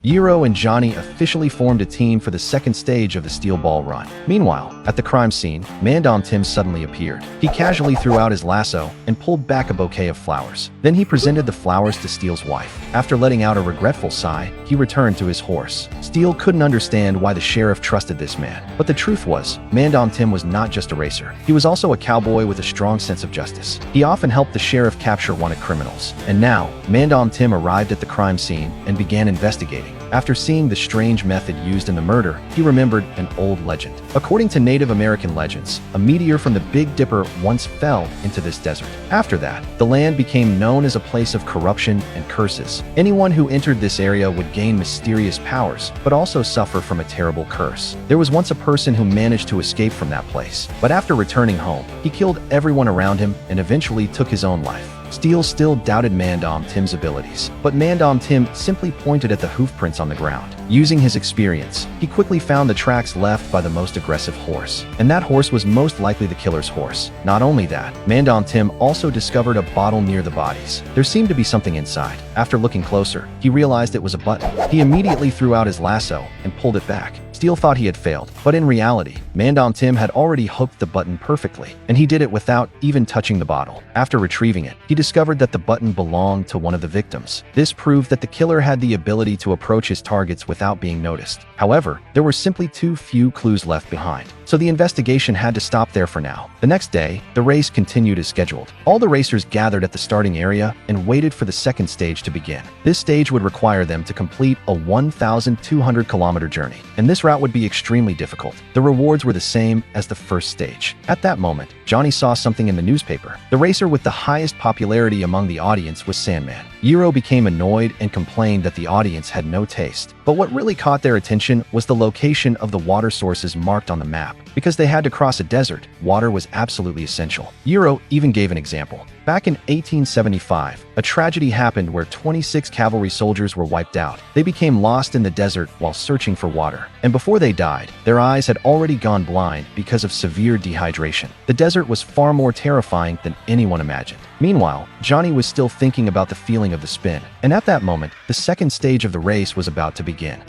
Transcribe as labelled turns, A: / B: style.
A: Yiro and Johnny officially formed a team for the second stage of the Steel Ball Run. Meanwhile, at the crime scene, Mandom Tim suddenly appeared. He casually threw out his lasso and pulled back a bouquet of flowers. Then he presented the flowers to Steele's wife. After letting out a regretful sigh, he returned to his horse. Steele couldn't understand why the sheriff trusted this man. But the truth was, Mandom Tim was not just a racer. He was also a cowboy with a strong sense of justice. He often helped the sheriff capture wanted criminals. And now, Mandom Tim arrived at the crime scene and began investigating. After seeing the strange method used in the murder, he remembered an old legend. According to Native American legends, a meteor from the Big Dipper once fell into this desert. After that, the land became known as a place of corruption and curses. Anyone who entered this area would gain mysterious powers, but also suffer from a terrible curse. There was once a person who managed to escape from that place, but after returning home, he killed everyone around him and eventually took his own life. Steele still doubted Mandom Tim's abilities, but Mandom Tim simply pointed at the hoofprints on the ground. Using his experience, he quickly found the tracks left by the most aggressive horse, and that horse was most likely the killer's horse. Not only that, Mandom Tim also discovered a bottle near the bodies. There seemed to be something inside. After looking closer, he realized it was a button. He immediately threw out his lasso and pulled it back. Steele thought he had failed, but in reality, Mandom Tim had already hooked the button perfectly, and he did it without even touching the bottle. After retrieving it, he discovered that the button belonged to one of the victims. This proved that the killer had the ability to approach his targets without being noticed. However, there were simply too few clues left behind, so the investigation had to stop there for now. The next day, the race continued as scheduled. All the racers gathered at the starting area and waited for the second stage to begin. This stage would require them to complete a 1,200-kilometer journey, and this route would be extremely difficult. The rewards were the same as the first stage. At that moment, Johnny saw something in the newspaper. The racer with the highest popularity among the audience was Sandman. Yiro became annoyed and complained that the audience had no taste. But what really caught their attention was the location of the water sources marked on the map. Because they had to cross a desert, water was absolutely essential. Yiro even gave an example. Back in 1875, a tragedy happened where 26 cavalry soldiers were wiped out. They became lost in the desert while searching for water. And before they died, their eyes had already gone blind because of severe dehydration. The desert was far more terrifying than anyone imagined. Meanwhile, Johnny was still thinking about the feeling of the spin. And at that moment, the second stage of the race was about to begin.